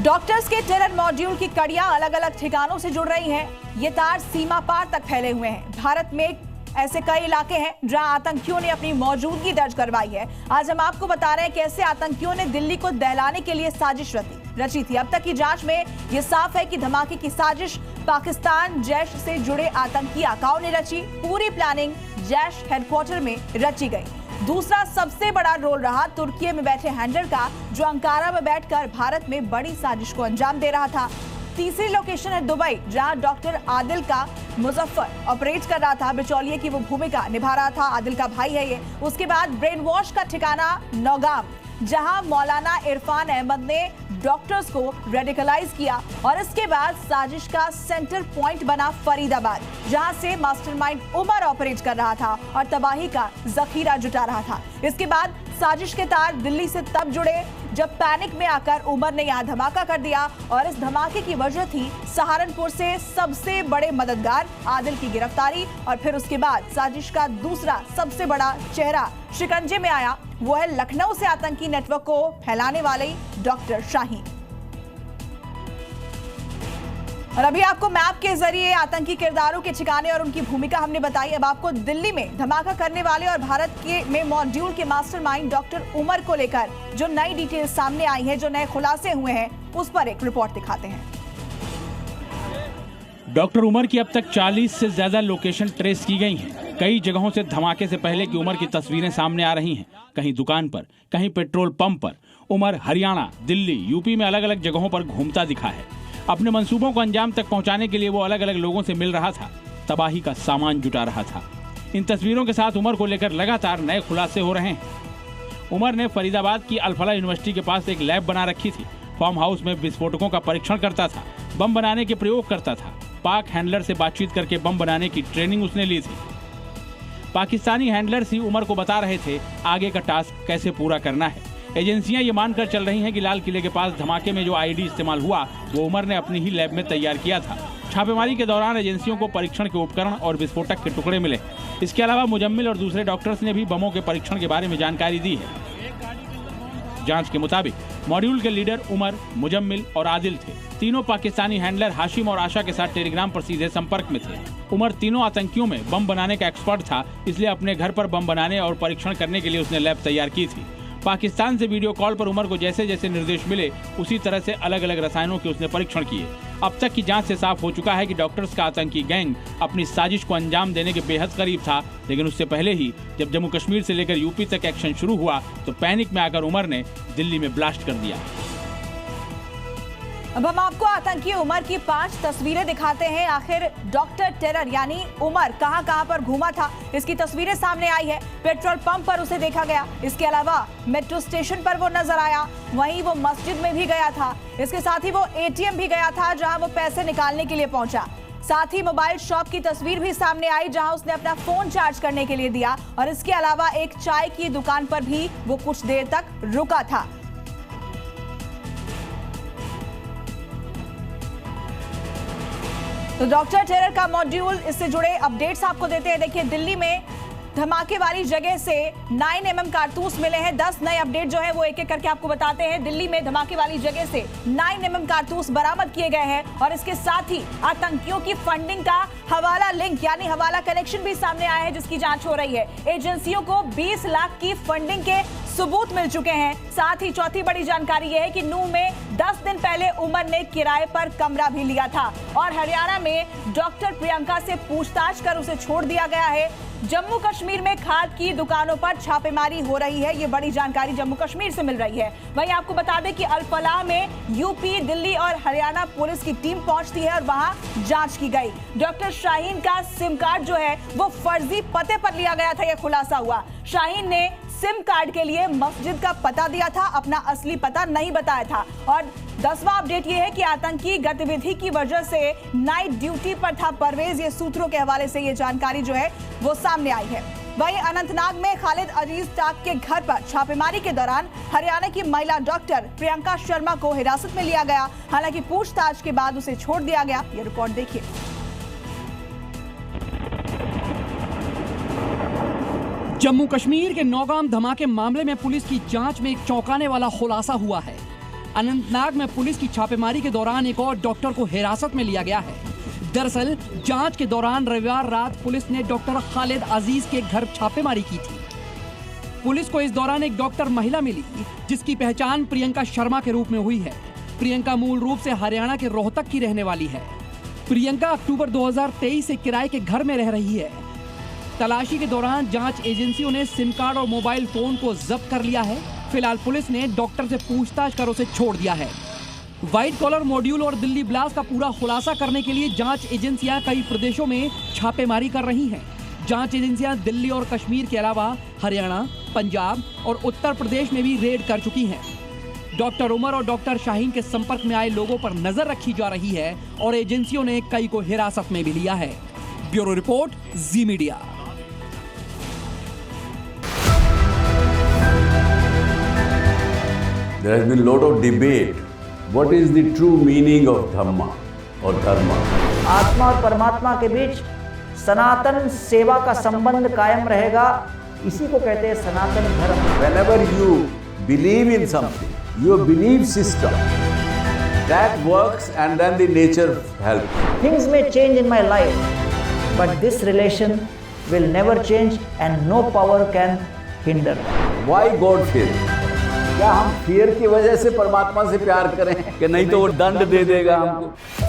Doctors के terror module की कड़ियां अलग अलग ठिकानों से जुड़ रही हैं। ये तार सीमा पार तक फैले हुए हैं। भारत में ऐसे कई इलाके हैं जहां आतंकियों ने अपनी मौजूदगी दर्ज करवाई है। आज हम आपको बता रहे हैं कैसे आतंकियों ने दिल्ली को दहलाने के लिए साजिश रची थी। अब तक की जांच में ये साफ है कि धमाके की साजिश पाकिस्तान जैश से जुड़े आतंकी आकाओं ने रची। पूरी प्लानिंग जैश हेडक्वार्टर में रची गई। दूसरा सबसे बड़ा रोल रहा तुर्की में बैठे हैंडलर का, जो अंकारा में बैठकर भारत में बड़ी साजिश को अंजाम दे रहा था। तीसरी लोकेशन है दुबई, जहां डॉक्टर आदिल का मुजफ्फर ऑपरेट कर रहा था। बिचौलिए की वो भूमिका निभा रहा था। आदिल का भाई है ये। उसके बाद ब्रेन वॉश का ठिकाना नौगाम, जहां मौलाना इरफान अहमद ने डॉक्टर्स को रेडिकलाइज किया। और इसके बाद साजिश का सेंटर पॉइंट बना फरीदाबाद, जहां से मास्टरमाइंड उमर ऑपरेट कर रहा था और तबाही का जखीरा जुटा रहा था। इसके बाद साजिश के तार दिल्ली से तब जुड़े जब पैनिक में आकर उमर ने यहां धमाका कर दिया। और इस धमाके की वजह थी सहारनपुर से सबसे बड़े मददगार आदिल की गिरफ्तारी। और फिर उसके बाद साजिश का दूसरा सबसे बड़ा चेहरा शिकंजे में आया। वो है लखनऊ से आतंकी नेटवर्क को फैलाने वाले डॉक्टर शाहीन। और अभी आपको मैप के जरिए आतंकी किरदारों के ठिकाने और उनकी भूमिका हमने बताई। अब आपको दिल्ली में धमाका करने वाले और भारत के में मॉड्यूल के मास्टरमाइंड डॉक्टर उमर को लेकर जो नई डिटेल्स सामने आई है, जो नए खुलासे हुए हैं, उस पर एक रिपोर्ट दिखाते हैं। डॉक्टर उमर की अब तक 40 से ज्यादा लोकेशन ट्रेस की गई हैं। कई जगहों से धमाके से पहले की उमर की तस्वीरें सामने आ रही हैं। कहीं दुकान पर, कहीं पेट्रोल पंप पर। उमर हरियाणा, दिल्ली, यूपी में अलग अलग जगहों पर घूमता दिखा है। अपने मंसूबों को अंजाम तक पहुंचाने के लिए वो अलग अलग लोगों से मिल रहा था, तबाही का सामान जुटा रहा था। इन तस्वीरों के साथ उमर को लेकर लगातार नए खुलासे हो रहे हैं। उमर ने फरीदाबाद की अल्फला यूनिवर्सिटी के पास एक लैब बना रखी थी। फार्म हाउस में विस्फोटकों का परीक्षण करता था, बम बनाने के प्रयोग करता था। पाक हैंडलर से बातचीत करके बम बनाने की ट्रेनिंग उसने ली थी। पाकिस्तानी हैंडलर्स ही उमर को बता रहे थे आगे का टास्क कैसे पूरा करना है। एजेंसियां ये मानकर चल रही हैं कि लाल किले के पास धमाके में जो आईडी इस्तेमाल हुआ वो उमर ने अपनी ही लैब में तैयार किया था। छापेमारी के दौरान एजेंसियों को परीक्षण के उपकरण और विस्फोटक के टुकड़े मिले। इसके अलावा मुजम्मिल और दूसरे डॉक्टर्स ने भी बमों के परीक्षण के बारे में जानकारी दी है। जांच के मुताबिक मॉड्यूल के लीडर उमर, मुजम्मिल और आदिल थे। तीनों पाकिस्तानी हैंडलर हाशिम और आशा के साथ टेलीग्राम पर सीधे संपर्क में थे। उमर तीनों आतंकियों में बम बनाने का एक्सपर्ट था, इसलिए अपने घर पर बम बनाने और परीक्षण करने के लिए उसने लैब तैयार की थी। पाकिस्तान से वीडियो कॉल पर उमर को जैसे जैसे निर्देश मिले उसी तरह से अलग अलग रसायनों के उसने परीक्षण किए। अब तक की जांच से साफ हो चुका है कि डॉक्टर्स का आतंकी गैंग अपनी साजिश को अंजाम देने के बेहद करीब था। लेकिन उससे पहले ही जब जम्मू कश्मीर से लेकर यूपी तक एक्शन शुरू हुआ तो पैनिक में आकर उमर ने दिल्ली में ब्लास्ट कर दिया। अब हम आपको आतंकी उमर की 5 तस्वीरें दिखाते हैं। आखिर डॉक्टर टेरर यानी उमर कहां पर घूमा था, इसकी तस्वीरें सामने आई है। पेट्रोल पंप पर उसे देखा गया। इसके अलावा मेट्रो स्टेशन पर वो नजर आया। वहीं वो मस्जिद में भी गया था। इसके साथ ही वो एटीएम भी गया था, जहां वो पैसे निकालने के लिए पहुंचा। साथ ही मोबाइल शॉप की तस्वीर भी सामने आई, जहां उसने अपना फोन चार्ज करने के लिए दिया। और इसके अलावा एक चाय की दुकान पर भी वो कुछ देर तक रुका था। तो डॉक्टर टेरर का मॉड्यूल, इससे जुड़े अपडेट्स आपको देते हैं। देखिए, दिल्ली में धमाके वाली जगह से 9 mm कारतूस मिले हैं। 10 नए अपडेट जो है वो एक एक करके आपको बताते हैं। दिल्ली में धमाके वाली जगह से 9 mm कारतूस बरामद किए गए हैं। और इसके साथ ही आतंकियों की फंडिंग का हवाला लिंक यानी हवाला कनेक्शन भी सामने आया है, जिसकी जांच हो रही है। एजेंसियों को 20 लाख की फंडिंग के सबूत मिल चुके हैं। साथ ही चौथी बड़ी जानकारी यह है कि नूह में 10 दिन पहले उमर ने किराए पर कमरा भी लिया था। और हरियाणा में डॉक्टर प्रियंका से पूछताछ कर उसे छोड़ दिया गया है। जम्मू कश्मीर में खाद की दुकानों पर छापेमारी हो रही है। ये बड़ी जानकारी जम्मू कश्मीर से मिल रही है। वहीं आपको बता दें कि अल्फला में यूपी, दिल्ली और हरियाणा पुलिस की टीम पहुंचती है और वहां जांच की गई। डॉक्टर शाहीन का सिम कार्ड जो है वो फर्जी पते पर लिया गया था, यह खुलासा हुआ। शाहीन ने सिम कार्ड के लिए मस्जिद का पता दिया था, अपना असली पता नहीं बताया था। और 10वां अपडेट ये है कि आतंकी गतिविधि की वजह से नाइट ड्यूटी पर था परवेज। ये सूत्रों के हवाले से ये जानकारी जो है वो सामने आई है। वहीं अनंतनाग में खालिद अजीज टाक के घर पर छापेमारी के दौरान हरियाणा की महिला डॉक्टर प्रियंका शर्मा को हिरासत में लिया गया। हालांकि पूछताछ के बाद उसे छोड़ दिया गया। ये रिपोर्ट देखिए। जम्मू कश्मीर के नौगाम धमाके मामले में पुलिस की जांच में एक चौंकाने वाला खुलासा हुआ है। अनंतनाग में पुलिस की छापेमारी के दौरान एक और डॉक्टर को हिरासत में लिया गया है। दरअसल जांच के दौरान रविवार रात पुलिस ने डॉक्टर खालिद अजीज के घर छापेमारी की थी। पुलिस को इस दौरान एक डॉक्टर महिला मिली जिसकी पहचान प्रियंका शर्मा के रूप में हुई है। प्रियंका मूल रूप से हरियाणा के रोहतक की रहने वाली है। प्रियंका अक्टूबर 2023 से किराए के घर में रह रही है। तलाशी के दौरान जांच एजेंसियों ने सिम कार्ड और मोबाइल फोन को जब्त कर लिया है। फिलहाल पुलिस ने डॉक्टर से पूछताछ कर उसे छोड़ दिया है। व्हाइट कॉलर मॉड्यूल और दिल्ली ब्लास्ट का पूरा खुलासा करने के लिए जांच एजेंसियां कई प्रदेशों में छापेमारी कर रही हैं। जांच एजेंसियां दिल्ली और कश्मीर के अलावा हरियाणा, पंजाब और उत्तर प्रदेश में भी रेड कर चुकी हैं। डॉक्टर उमर और डॉक्टर शाहीन के संपर्क में आए लोगों पर नजर रखी जा रही है और एजेंसियों ने कई को हिरासत में भी लिया है। Bureau report, Zee media. There has been a lot of debate. What is the true meaning of Dhamma or Dharma? आत्मा और परमात्मा के बीच सनातन सेवा का संबंध कायम रहेगा, इसी को कहते हैं सनातन धर्म। Whenever you believe in something, your belief system that works, and then the nature helps. Things may change in my life, but this relation will never change and no power can hinder. Why God fear? क्या हम fear की वजह से परमात्मा से प्यार करें कि नहीं तो वो दंड दे देगा हमको?